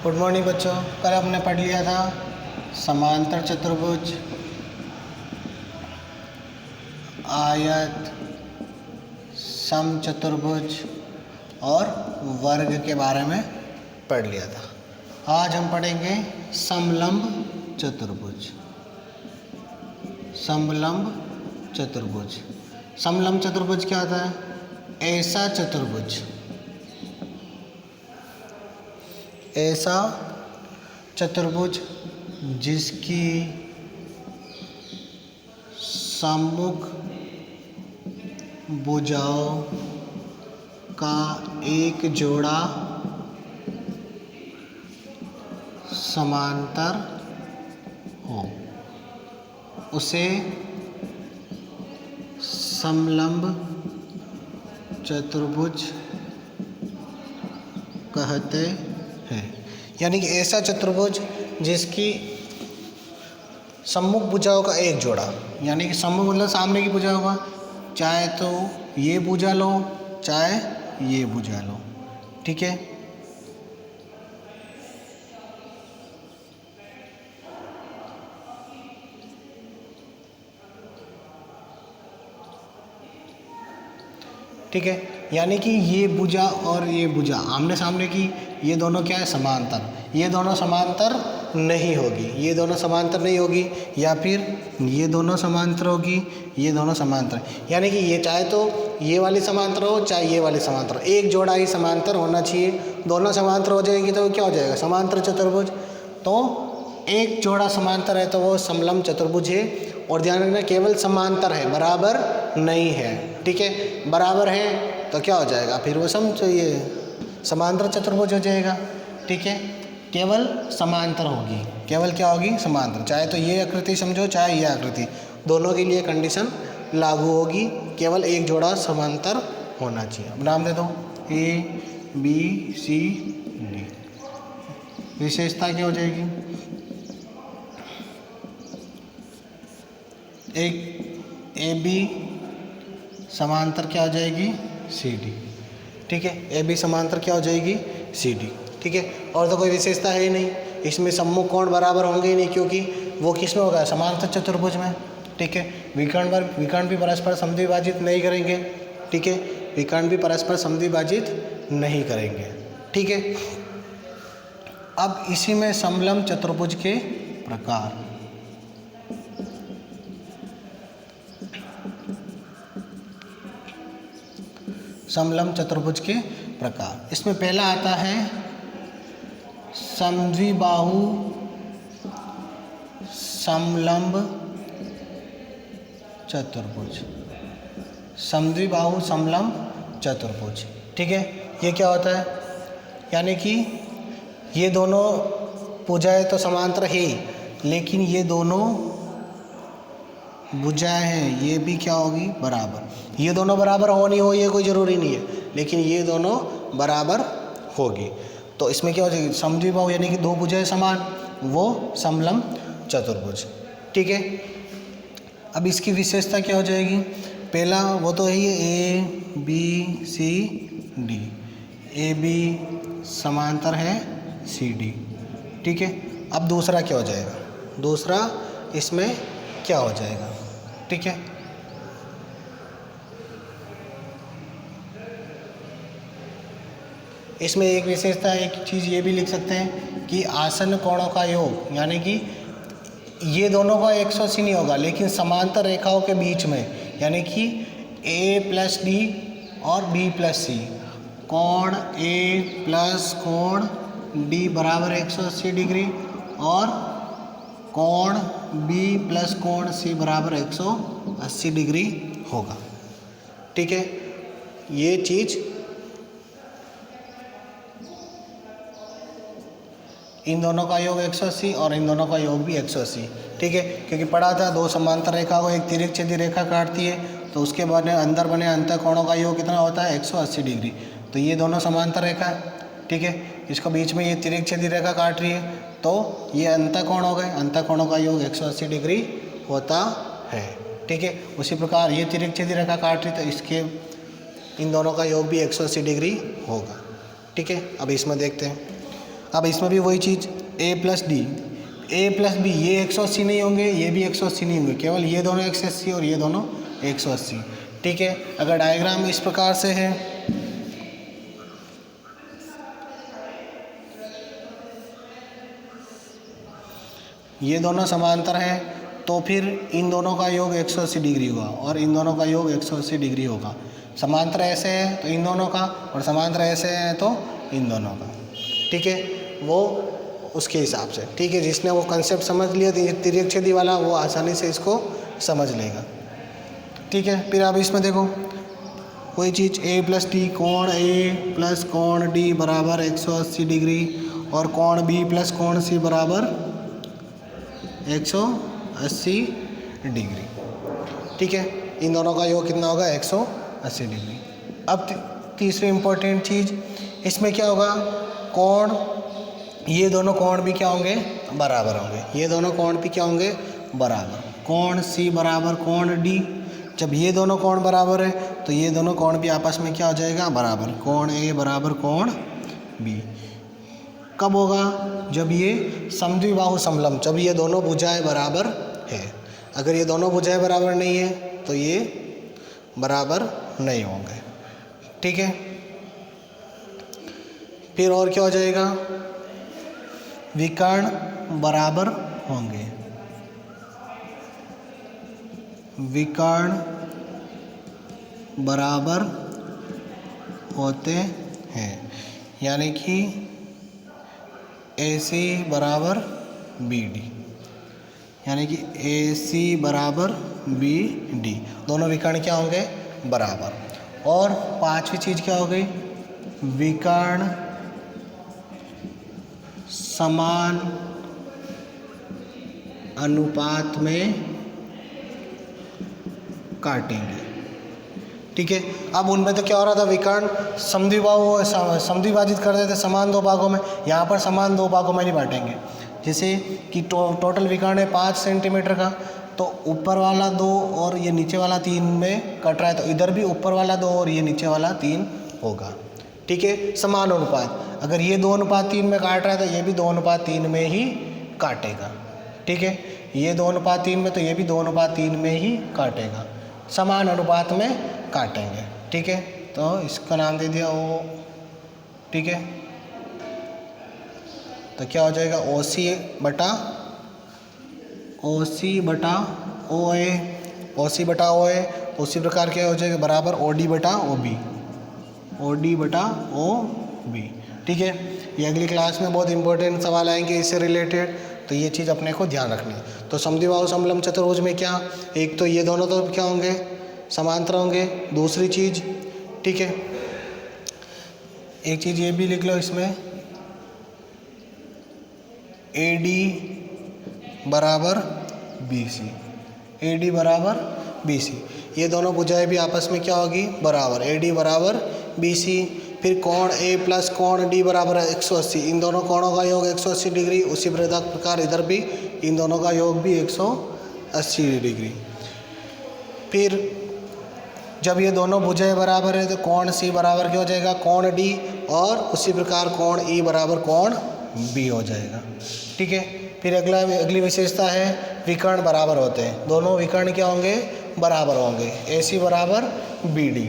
Good morning बच्चों। कल हमने पढ़ लिया था समांतर चतुर्भुज, आयत, समचतुर्भुज और वर्ग के बारे में पढ़ लिया था। आज हम पढ़ेंगे समलंब चतुर्भुज। समलंब चतुर्भुज, समलंब चतुर्भुज क्या होता है? ऐसा चतुर्भुज, ऐसा चतुर्भुज जिसकी सम्मुख भुजाओं का एक जोड़ा समांतर हो, उसे समलंब चतुर्भुज कहते हैं। यानी कि ऐसा चतुर्भुज जिसकी सम्मुख भुजाओं का एक जोड़ा, यानी कि सम्मुख मतलब सामने की भुजाओं का, चाहे तो ये भुजा लो चाहे ये भुजा लो, ठीक है। ठीक है, यानी कि ये भुजा और ये भुजा आमने सामने की, ये दोनों क्या है? समांतर। ये दोनों समांतर नहीं होगी, ये दोनों समांतर नहीं होगी, या फिर ये दोनों समांतर होगी, ये दोनों समांतर। यानी कि ये चाहे तो ये वाली समांतर हो चाहे ये वाली समांतर, एक जोड़ा ही समांतर होना चाहिए। दोनों समांतर हो जाएगी तो क्या हो जाएगा? समांतर चतुर्भुज। तो एक जोड़ा समांतर है तो वो समलंब चतुर्भुज है। और ध्यान रखना, केवल समांतर है, बराबर नहीं है, ठीक है। बराबर है तो क्या हो जाएगा? फिर वो ये समांतर चतुर्भुज हो जाएगा, ठीक है। केवल समांतर होगी, केवल क्या होगी? समांतर। चाहे तो ये आकृति समझो चाहे ये आकृति, दोनों के लिए कंडीशन लागू होगी, केवल एक जोड़ा समांतर होना चाहिए। अब नाम दे दो ए बी सी डी। विशेषता क्या हो जाएगी? एक ए बी समांतर क्या हो जाएगी? सी डी, ठीक है। ए बी समांतर क्या हो जाएगी? सी डी, ठीक है। और तो कोई विशेषता है ही नहीं, इसमें सम्मुख कोण बराबर होंगे ही नहीं, क्योंकि वो किस में होगा? समांतर चतुर्भुज में, ठीक है। विकर्ण भी परस्पर समद्विभाजित नहीं करेंगे, ठीक है। विकर्ण भी परस्पर समद्विभाजित नहीं करेंगे, ठीक है। अब इसी में समलंब चतुर्भुज के प्रकार। समलंब चतुर्भुज के प्रकार, इसमें पहला आता है समद्विबाहु समलंब चतुर्भुज। समद्विबाहु समलंब चतुर्भुज, ठीक है। ये क्या होता है? यानी कि ये दोनों भुजाएं तो समांतर है, लेकिन ये दोनों भुजाएं हैं, ये भी क्या होगी? बराबर। ये दोनों बराबर हो नहीं हो ये कोई ज़रूरी नहीं है, लेकिन ये दोनों बराबर होगी। तो इसमें क्या हो जाएगी? समद्विबाहु यानी कि दो भुजाएं समान, वो समलंब चतुर्भुज, ठीक है। अब इसकी विशेषता क्या हो जाएगी? पहला वो तो है A B C D, A B समांतर है सी डी, ठीक है। अब दूसरा क्या हो जाएगा? दूसरा इसमें क्या हो जाएगा? ठीक है, इसमें एक विशेषता, एक चीज़ ये भी लिख सकते हैं कि आसन्न कोणों का योग, यानी कि ये दोनों का 180 नहीं होगा, लेकिन समांतर रेखाओं के बीच में, यानी कि ए प्लस डी और बी प्लस सी, कोण ए प्लस कोण डी बराबर 180 डिग्री और कोण बी प्लस कोण सी बराबर 180 डिग्री होगा, ठीक है। ये चीज़ इन दोनों का योग 180 और इन दोनों का योग भी 180, ठीक है। क्योंकि पढ़ा था दो समांतर रेखा को एक तिर्यक छेदी रेखा काटती है, तो उसके अंदर बने अंतःकोणों का योग कितना होता है? 180 डिग्री। तो ये दोनों समांतर रेखा है, ठीक है। इसको बीच में ये तिर्यक छेदी रेखा काट रही है, तो ये अंतःकोण हो गए, अंतःकोणों का योग 180 डिग्री होता है, ठीक है। उसी प्रकार ये तिर्यक छेदी रेखा काट रही, तो इसके इन दोनों का योग भी 180 डिग्री होगा, ठीक है। अब इसमें देखते हैं अब इसमें भी वही चीज़ ए प्लस बी, ये 180 नहीं होंगे, ये भी 180 नहीं होंगे, केवल ये दोनों 180 और ये दोनों 180। ठीक है, अगर डायग्राम इस प्रकार से है, ये दोनों समांतर हैं, तो फिर इन दोनों का योग 180 डिग्री होगा और इन दोनों का योग 180 डिग्री होगा। समांतर ऐसे है तो इन दोनों का, और समांतर ऐसे है तो इन दोनों का। ठीक है, वो उसके हिसाब से। ठीक है, जिसने वो कंसेप्ट समझ लिया तिर्यकछेदी वाला, वो आसानी से इसको समझ लेगा। ठीक है, फिर अब इसमें देखो कोई चीज़ ए प्लस डी, कोण ए प्लस कोण डी बराबर 180 डिग्री और कोण बी प्लस कोण सी बराबर 180 डिग्री। ठीक है, इन दोनों का योग कितना होगा? 180 डिग्री। अब तीसरी इम्पोर्टेंट चीज़ इसमें क्या होगा? कोण, ये दोनों कोण भी क्या होंगे? बराबर होंगे। ये दोनों कोण भी क्या होंगे? बराबर। कोण सी बराबर कोण डी, जब ये दोनों कोण बराबर है तो ये दोनों कोण भी आपस में क्या हो जाएगा? बराबर। कोण ए बराबर कोण बी कब होगा? जब ये समद्विबाहु समलंब, जब ये दोनों भुजाएं बराबर है। अगर ये दोनों भुजाएं बराबर नहीं है तो ये बराबर नहीं होंगे। ठीक है, फिर और क्या हो जाएगा? विकर्ण बराबर होंगे। विकर्ण बराबर होते हैं, यानी कि AC बराबर BD, यानी कि AC बराबर BD, दोनों विकर्ण क्या होंगे? बराबर। और पांचवी चीज़ क्या हो गई? विकर्ण समान अनुपात में काटेंगे। ठीक है, अब उनमें तो क्या हो रहा था? विकर्ण समद्विभाजित कर देते समान दो भागों में, यहाँ पर समान दो भागों में नहीं बांटेंगे। जैसे कि टोटल विकर्ण है 5 सेंटीमीटर का, तो ऊपर वाला 2 और ये नीचे वाला 3 में कट रहा है, तो इधर भी ऊपर वाला 2 और ये नीचे वाला 3 होगा। ठीक है, समान अनुपात। अगर ये 2:3 में काट रहा है तो ये भी 2:3 में ही काटेगा। ठीक है, ये 2:3 में तो ये भी 2:3 में ही काटेगा, समान अनुपात में काटेंगे। ठीक है, तो इसका नाम दे दिया O। ठीक है, तो क्या हो जाएगा? OC बटा OA, OC बटा OA। उसी प्रकार क्या हो जाएगा? बराबर OD बटा OB। ठीक है, ये अगली क्लास में बहुत इंपॉर्टेंट सवाल आएंगे इससे रिलेटेड, तो ये चीज़ अपने को ध्यान रखनी है। तो समद्विबाहु समलंब चतुर्भुज में क्या, एक तो ये दोनों तो क्या होंगे? समांतर होंगे। दूसरी चीज़, ठीक है, एक चीज़ ये भी लिख लो इसमें, AD बराबर BC, ये दोनों भुजाएं भी आपस में क्या होगी? बराबर। AD बराबर BC। फिर कोण A प्लस कोण D बराबर 180, इन दोनों कोणों का योग 180 डिग्री। उसी प्रकार इधर भी इन दोनों का योग भी 180 डिग्री। फिर जब ये दोनों भुजाएं बराबर है तो कोण C बराबर क्या हो जाएगा? कोण D, और उसी प्रकार कोण E बराबर कोण B हो जाएगा। ठीक है, फिर अगली विशेषता है विकर्ण बराबर होते हैं। दोनों विकर्ण क्या होंगे? बराबर होंगे। AC बराबर BD।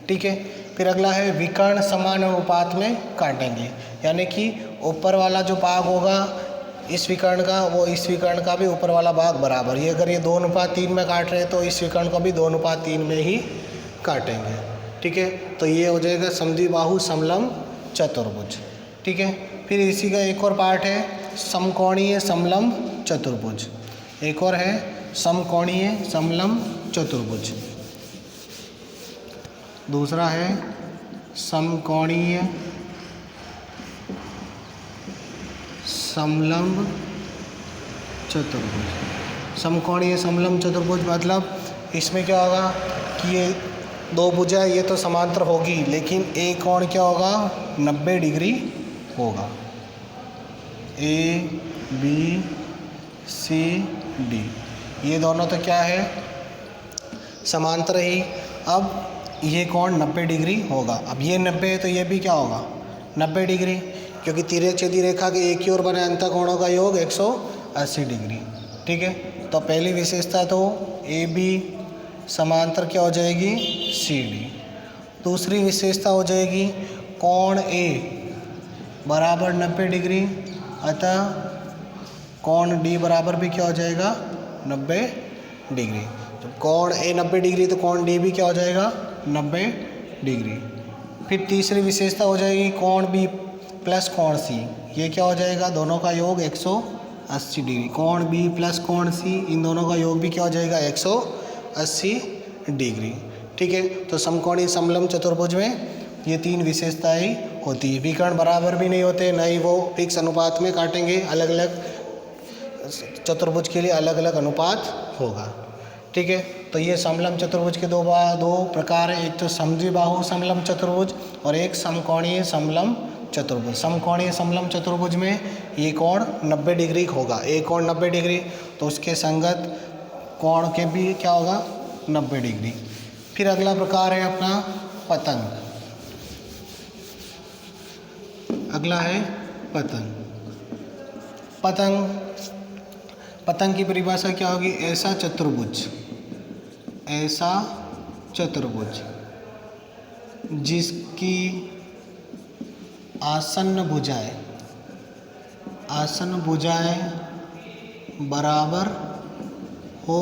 ठीक है, फिर अगला है विकर्ण समान अनुपात में काटेंगे, यानी कि ऊपर वाला जो भाग होगा इस विकर्ण का, वो इस विकर्ण का भी ऊपर वाला भाग बराबर। ये अगर ये 2:3 में काट रहे हैं तो इस विकर्ण को भी 2:3 में ही काटेंगे। ठीक है, तो ये हो जाएगा समद्विबाहु समलंब चतुर्भुज। ठीक है, फिर इसी का एक और पार्ट है समकोणीय समलंब चतुर्भुज। एक और है समकोणीय समलंब चतुर्भुज। दूसरा है समकोणीय समलंब चतुर्भुज। समकोणीय समलंब चतुर्भुज मतलब इसमें क्या होगा कि ये दो भुजाएं ये तो समांतर होगी, लेकिन एक कोण क्या होगा? 90 डिग्री होगा। ABCD ये दोनों तो क्या है? समांतर ही। अब ये कोण 90 डिग्री होगा। अब ये 90 है तो ये भी क्या होगा? 90 डिग्री, क्योंकि तिर्यक छेदी रेखा के एक ही ओर बने अंतःकोणों का योग 180 डिग्री। ठीक है, तो पहली विशेषता तो ए बी समांतर क्या हो जाएगी, सी डी। दूसरी विशेषता हो जाएगी कोण ए बराबर 90 डिग्री, अतः कोण डी बराबर भी क्या हो जाएगा, 90 डिग्री। तो कोण ए 90 डिग्री तो कोण डी भी क्या हो जाएगा, 90 डिग्री। फिर तीसरी विशेषता हो जाएगी कोण बी प्लस कोण सी, ये क्या हो जाएगा, दोनों का योग 180 डिग्री। कोण बी प्लस कोण सी, इन दोनों का योग भी क्या हो जाएगा, 180 डिग्री। ठीक है, तो समकोणीय समलंब चतुर्भुज में ये तीन विशेषताएं होती है। विकर्ण बराबर भी नहीं होते, न ही वो फिक्स अनुपात में काटेंगे, अलग अलग चतुर्भुज के लिए अलग अलग अनुपात होगा। ठीक है, तो ये समलंब चतुर्भुज के दो प्रकार हैं, एक तो समद्विबाहु समलंब चतुर्भुज और एक समकोणीय समलंब चतुर्भुज। समकोणीय समलंब चतुर्भुज में ये कोण 90 डिग्री होगा, एक कोण 90 डिग्री, तो उसके संगत कोण के भी क्या होगा, 90 डिग्री। फिर अगला प्रकार है अपना पतंग। अगला है पतंग। पतंग की परिभाषा क्या होगी, ऐसा चतुर्भुज जिसकी आसन्न भुजाएं बराबर हो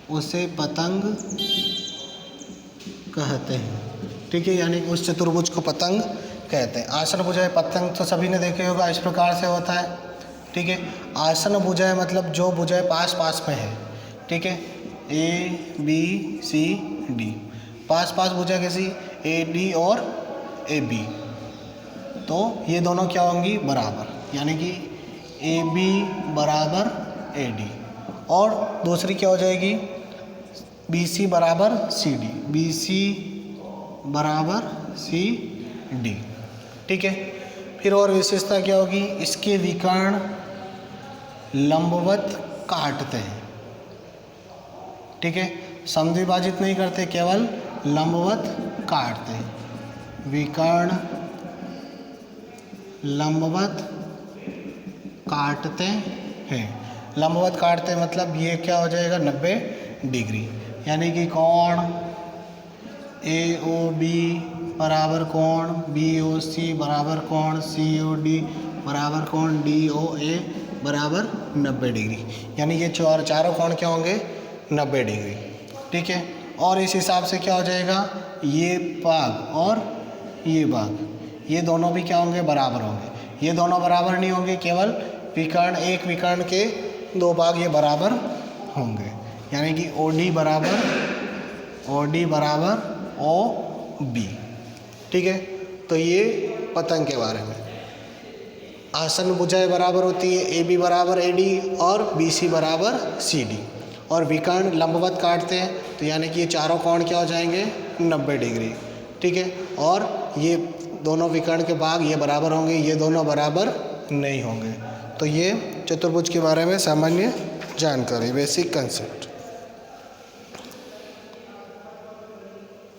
उसे पतंग कहते हैं। ठीक है, यानी उस चतुर्भुज को पतंग कहते हैं। आसन भुजाएं, पतंग तो सभी ने देखे होगा, इस प्रकार से होता है। ठीक है, आसन भुजाएं मतलब जो भुजाएं पास पास में है। ठीक है, ए बी सी डी, पास पास भुजाएं कैसी, ए डी और ए बी, तो ये दोनों क्या होंगी, बराबर, यानी कि ए बी बराबर ए डी। और दूसरी क्या हो जाएगी, बी सी बराबर सी डी, बी सी बराबर सी डी। ठीक है, फिर और विशेषता क्या होगी, इसके विकर्ण लंबवत काटते हैं। ठीक है, समद्विभाजित नहीं करते, केवल लंबवत काटते हैं। विकर्ण लंबवत काटते हैं, लंबवत काटते हैं मतलब ये क्या हो जाएगा, 90 डिग्री। यानी कि कोण ए ओ बी बराबर कोण बी ओ सी बराबर कोण सी ओ डी बराबर कोण डी ओ ए बराबर 90 डिग्री। यानी ये चारों कोण क्या होंगे, 90 डिग्री। ठीक है, और इस हिसाब से क्या हो जाएगा, ये भाग और ये भाग, ये दोनों भी क्या होंगे, बराबर होंगे। ये दोनों बराबर नहीं होंगे, केवल विकर्ण, एक विकर्ण के दो भाग ये बराबर होंगे। यानी कि ओ डी बराबर ओ बी। ठीक है, तो ये पतंग के बारे में। आसन भुजाएं बराबर होती है, ए बी बराबर ए डी और बी सी बराबर सी डी। और विकर्ण लंबवत काटते हैं, तो यानी कि ये चारों कोण क्या हो जाएंगे, 90 डिग्री। ठीक है, और ये दोनों विकर्ण के भाग ये बराबर होंगे, ये दोनों बराबर नहीं होंगे। तो ये चतुर्भुज के बारे में सामान्य जानकारी, बेसिक कंसेप्ट।